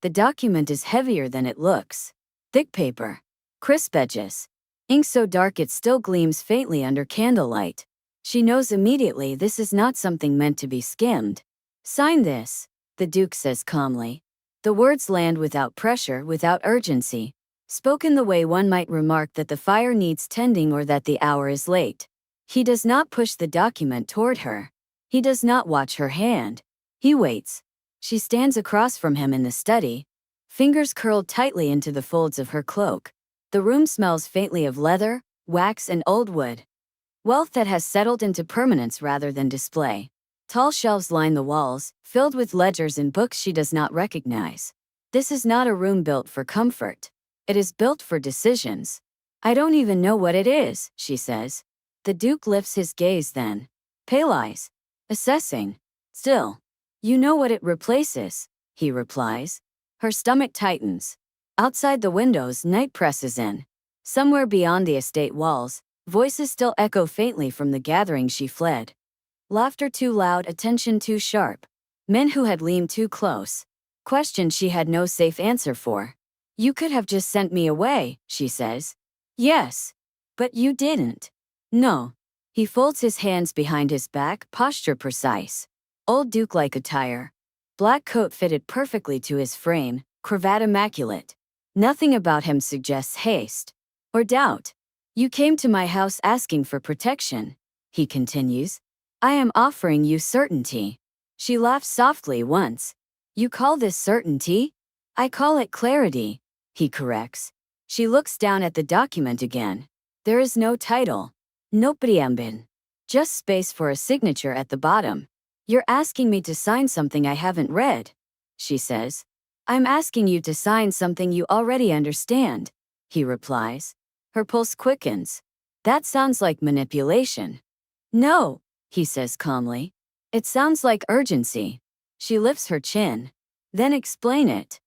The document is heavier than it looks. Thick paper. Crisp edges. Ink so dark it still gleams faintly under candlelight. She knows immediately this is not something meant to be skimmed. "Sign this," the Duke says calmly. The words land without pressure, without urgency, spoken the way one might remark that the fire needs tending or that the hour is late. He does not push the document toward her. He does not watch her hand. He waits. She stands across from him in the study, fingers curled tightly into the folds of her cloak. The room smells faintly of leather, wax, and old wood. Wealth that has settled into permanence rather than display. Tall shelves line the walls, filled with ledgers and books she does not recognize. This is not a room built for comfort. It is built for decisions. "I don't even know what it is," she says. The Duke lifts his gaze then. Pale eyes. Assessing. "Still. You know what it replaces," he replies. Her stomach tightens. Outside the windows, night presses in. Somewhere beyond the estate walls, voices still echo faintly from the gathering she fled. Laughter too loud, attention too sharp. Men who had leaned too close. Questions she had no safe answer for. "You could have just sent me away," she says. "Yes. But you didn't." "No." He folds his hands behind his back, posture precise. Old Duke-like attire. Black coat fitted perfectly to his frame, cravat immaculate. Nothing about him suggests haste or doubt. "You came to my house asking for protection," he continues. "I am offering you certainty." She laughs softly once. "You call this certainty?" "I call it clarity," he corrects. She looks down at the document again. There is no title. No preamble. Just space for a signature at the bottom. "You're asking me to sign something I haven't read," she says. "I'm asking you to sign something you already understand," he replies. Her pulse quickens. "That sounds like manipulation." "No," he says calmly. "It sounds like urgency." She lifts her chin. "Then explain it."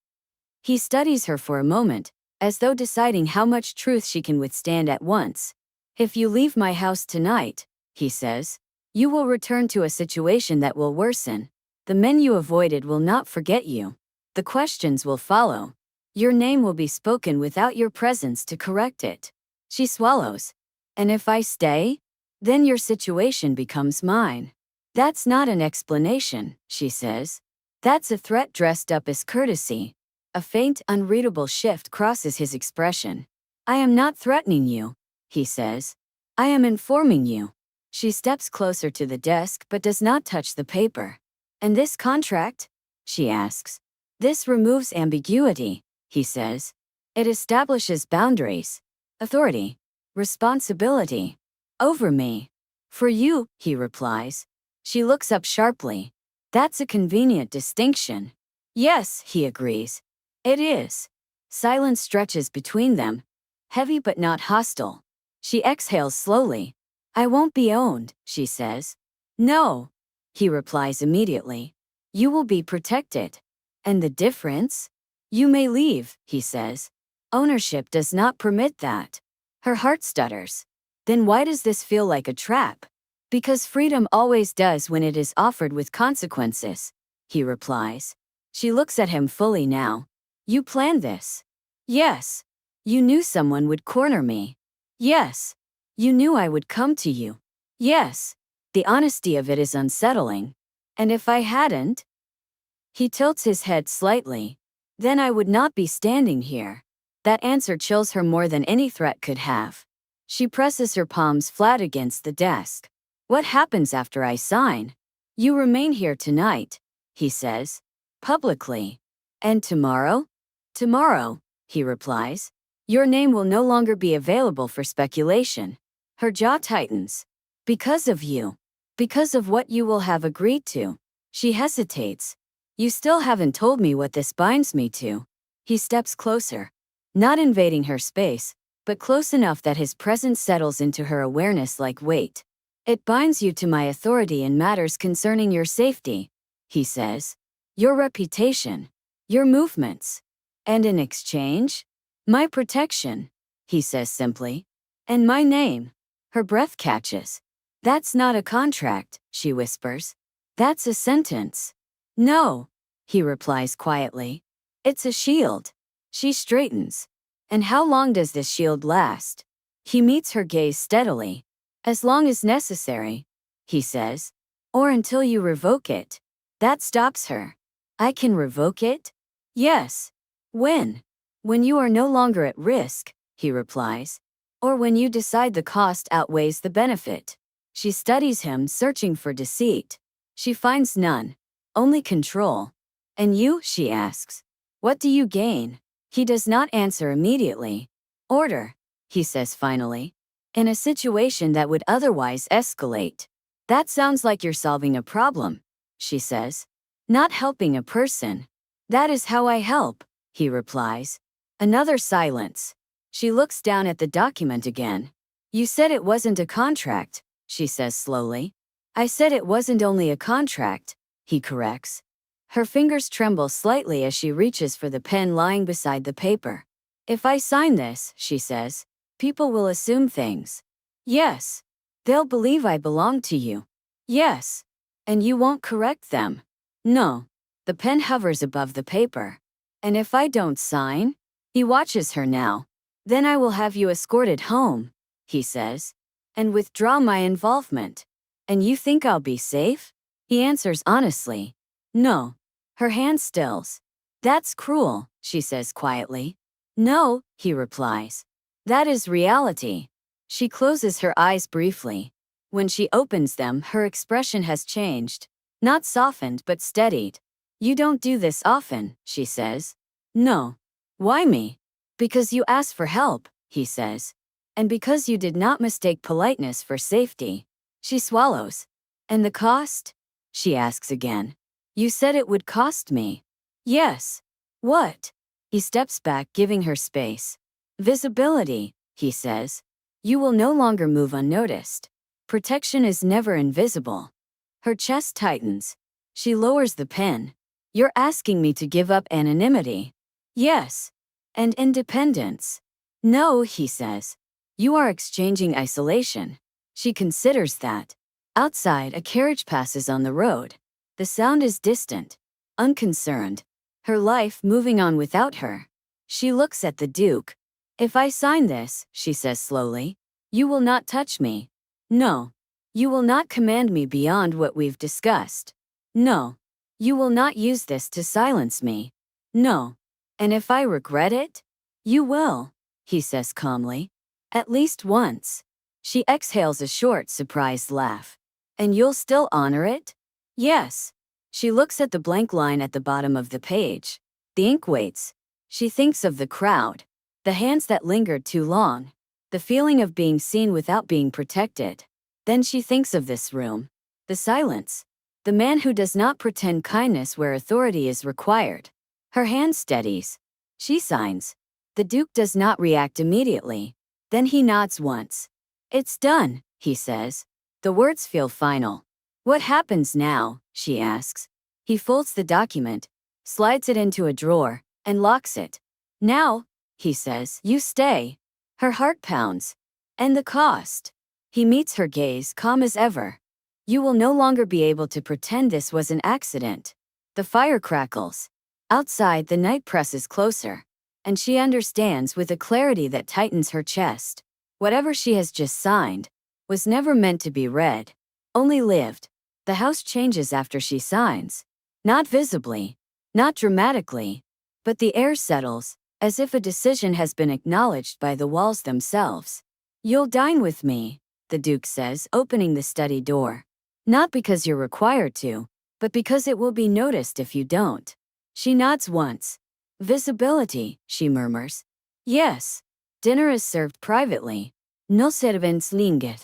He studies her for a moment, as though deciding how much truth she can withstand at once. "If you leave my house tonight," he says, "you will return to a situation that will worsen. The men you avoided will not forget you. The questions will follow. Your name will be spoken without your presence to correct it." She swallows. "And if I stay? Then your situation becomes mine." "That's not an explanation," she says. "That's a threat dressed up as courtesy." A faint, unreadable shift crosses his expression. "I am not threatening you," he says. "I am informing you." She steps closer to the desk but does not touch the paper. "And this contract?" she asks. "This removes ambiguity," he says. "It establishes boundaries, authority, responsibility. Over me." "For you," he replies. She looks up sharply. "That's a convenient distinction." "Yes," he agrees. "It is." Silence stretches between them, heavy but not hostile. She exhales slowly. "I won't be owned," she says. "No," he replies immediately. "You will be protected." "And the difference?" "You may leave," he says. "Ownership does not permit that." Her heart stutters. "Then why does this feel like a trap?" "Because freedom always does when it is offered with consequences," he replies. She looks at him fully now. "You planned this?" "Yes." "You knew someone would corner me?" "Yes." "You knew I would come to you?" "Yes." The honesty of it is unsettling. "And if I hadn't?" He tilts his head slightly. "Then I would not be standing here." That answer chills her more than any threat could have. She presses her palms flat against the desk. "What happens after I sign?" "You remain here tonight," he says. "Publicly." "And tomorrow?" "Tomorrow," he replies. "Your name will no longer be available for speculation." Her jaw tightens. "Because of you. Because of what you will have agreed to." She hesitates. "You still haven't told me what this binds me to." He steps closer. Not invading her space, but close enough that his presence settles into her awareness like weight. "It binds you to my authority in matters concerning your safety," he says. "Your reputation. Your movements. And in exchange? My protection," he says simply. "And my name." Her breath catches. "That's not a contract," she whispers. "That's a sentence." "No," he replies quietly. It's a shield. She straightens. And how long does this shield last? He meets her gaze steadily. As long as necessary, he says. Or until you revoke it. That stops her. I can revoke it? Yes. When? When you are no longer at risk, he replies. Or when you decide the cost outweighs the benefit. She studies him, searching for deceit. She finds none. Only control. And you, she asks. What do you gain? He does not answer immediately. Order, he says finally. In a situation that would otherwise escalate. That sounds like you're solving a problem, she says. Not helping a person. That is how I help, he replies. Another silence. She looks down at the document again. You said it wasn't a contract, she says slowly. I said it wasn't only a contract, he corrects. Her fingers tremble slightly as she reaches for the pen lying beside the paper. If I sign this, she says, people will assume things. Yes. They'll believe I belong to you. Yes. And you won't correct them. No. The pen hovers above the paper. And if I don't sign? He watches her now. Then I will have you escorted home, he says, and withdraw my involvement. And you think I'll be safe? He answers honestly. No. Her hand stills. That's cruel, she says quietly. No, he replies. That is reality. She closes her eyes briefly. When she opens them, her expression has changed. Not softened but steadied. You don't do this often, she says. No. Why me? Because you asked for help, he says. And because you did not mistake politeness for safety. She swallows. And the cost? She asks again. You said it would cost me. Yes. What? He steps back, giving her space. Visibility, he says. You will no longer move unnoticed. Protection is never invisible. Her chest tightens. She lowers the pen. You're asking me to give up anonymity. Yes. And independence. No, he says. You are exchanging isolation. She considers that. Outside, a carriage passes on the road. The sound is distant, unconcerned. Her life moving on without her. She looks at the Duke. If I sign this, she says slowly, you will not touch me. No. You will not command me beyond what we've discussed. No. You will not use this to silence me. No. And if I regret it? You will, he says calmly. At least once. She exhales a short, surprised laugh. And you'll still honor it? Yes. She looks at the blank line at the bottom of the page. The ink waits. She thinks of the crowd. The hands that lingered too long. The feeling of being seen without being protected. Then she thinks of this room. The silence. The man who does not pretend kindness where authority is required. Her hand steadies. She signs. The Duke does not react immediately. Then he nods once. It's done, he says. The words feel final. What happens now? She asks. He folds the document, slides it into a drawer, and locks it. Now, he says, you stay. Her heart pounds. And the cost? He meets her gaze, calm as ever. You will no longer be able to pretend this was an accident. The fire crackles. Outside, the night presses closer. And she understands with a clarity that tightens her chest. Whatever she has just signed was never meant to be read, only lived. The house changes after she signs. Not visibly, not dramatically, but the air settles, as if a decision has been acknowledged by the walls themselves. You'll dine with me, the Duke says, opening the study door. Not because you're required to, but because it will be noticed if you don't. She nods once. Visibility, she murmurs. Yes. Dinner is served privately. No servants linger.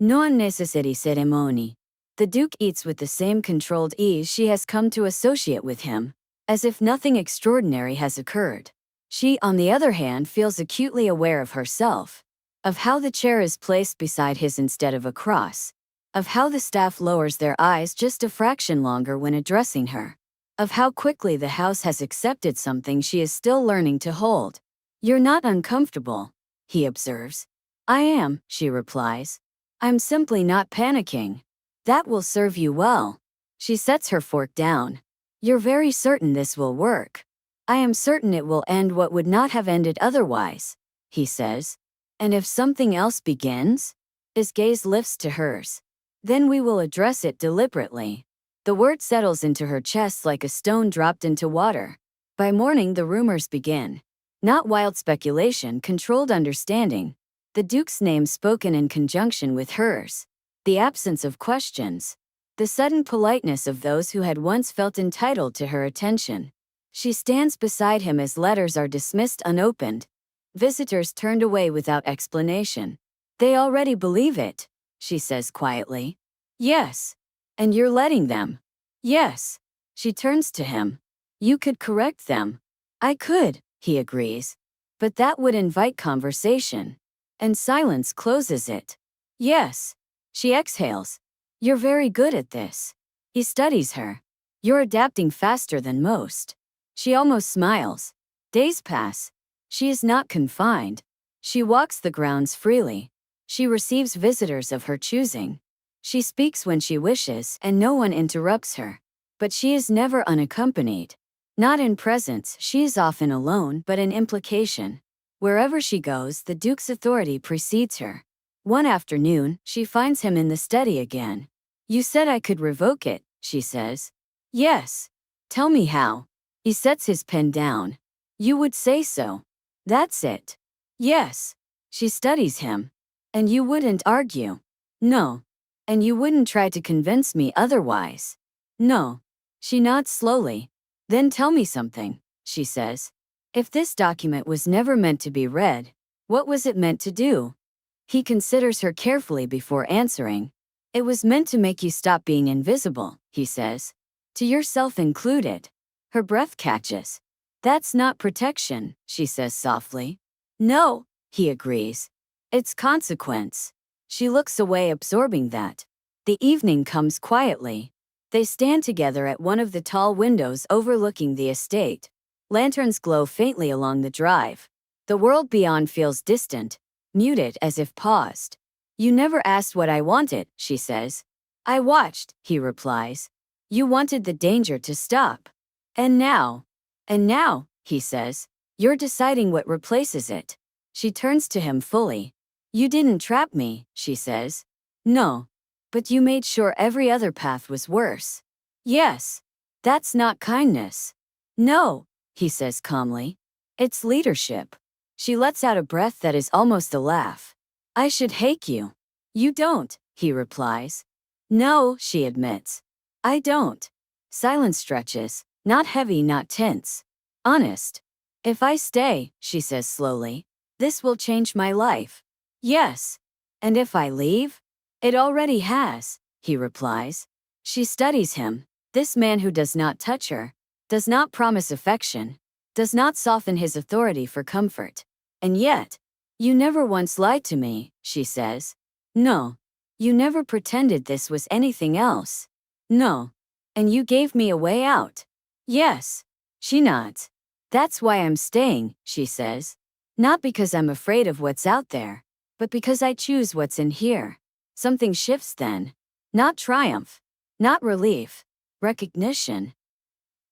No unnecessary ceremony. The Duke eats with the same controlled ease she has come to associate with him, as if nothing extraordinary has occurred. She, on the other hand, feels acutely aware of herself, of how the chair is placed beside his instead of across, of how the staff lowers their eyes just a fraction longer when addressing her, of how quickly the house has accepted something she is still learning to hold. You're not uncomfortable, he observes. I am, she replies. I'm simply not panicking. That will serve you well. She sets her fork down. You're very certain this will work. I am certain it will end what would not have ended otherwise, he says. And if something else begins? His gaze lifts to hers. Then we will address it deliberately. The word settles into her chest like a stone dropped into water. By morning the rumors begin. Not wild speculation, controlled understanding. The Duke's name spoken in conjunction with hers. The absence of questions. The sudden politeness of those who had once felt entitled to her attention. She stands beside him as letters are dismissed unopened. Visitors turned away without explanation. They already believe it, she says quietly. Yes. And you're letting them. Yes. She turns to him. You could correct them. I could, he agrees. But that would invite conversation. And silence closes it. Yes. She exhales. You're very good at this. He studies her. You're adapting faster than most. She almost smiles. Days pass. She is not confined. She walks the grounds freely. She receives visitors of her choosing. She speaks when she wishes and no one interrupts her. But she is never unaccompanied. Not in presence, she is often alone, but in implication. Wherever she goes, the Duke's authority precedes her. One afternoon, she finds him in the study again. You said I could revoke it, she says. Yes. Tell me how. He sets his pen down. You would say so. That's it. Yes. She studies him. And you wouldn't argue. No. And you wouldn't try to convince me otherwise. No. She nods slowly. Then tell me something, she says. If this document was never meant to be read, what was it meant to do? He considers her carefully before answering. It was meant to make you stop being invisible, he says. To yourself included. Her breath catches. That's not protection, she says softly. No, he agrees. It's consequence. She looks away, absorbing that. The evening comes quietly. They stand together at one of the tall windows overlooking the estate. Lanterns glow faintly along the drive. The world beyond feels distant, muted as if paused. You never asked what I wanted, she says. I watched, he replies. You wanted the danger to stop. And now, he says, you're deciding what replaces it. She turns to him fully. You didn't trap me, she says. No. But you made sure every other path was worse. Yes. That's not kindness. No, he says calmly. It's leadership. She lets out a breath that is almost a laugh. I should hate you. You don't, he replies. No, she admits. I don't. Silence stretches, not heavy, not tense. Honest. If I stay, she says slowly, this will change my life. Yes. And if I leave? It already has, he replies. She studies him, this man who does not touch her, does not promise affection, does not soften his authority for comfort. And yet, you never once lied to me, she says. No. You never pretended this was anything else. No. And you gave me a way out. Yes. She nods. That's why I'm staying, she says. Not because I'm afraid of what's out there, but because I choose what's in here. Something shifts then. Not triumph. Not relief. Recognition.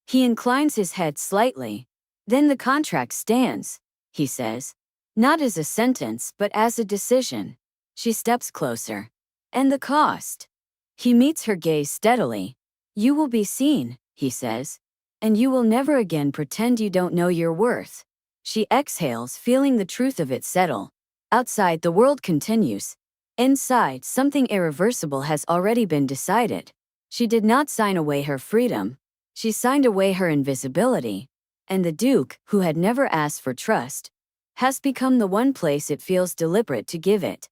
He inclines his head slightly. Then the contract stands, he says. Not as a sentence, but as a decision. She steps closer. And the cost? He meets her gaze steadily. You will be seen, he says. And you will never again pretend you don't know your worth. She exhales, feeling the truth of it settle. Outside, the world continues. Inside, something irreversible has already been decided. She did not sign away her freedom. She signed away her invisibility. And the Duke, who had never asked for trust, has become the one place it feels deliberate to give it.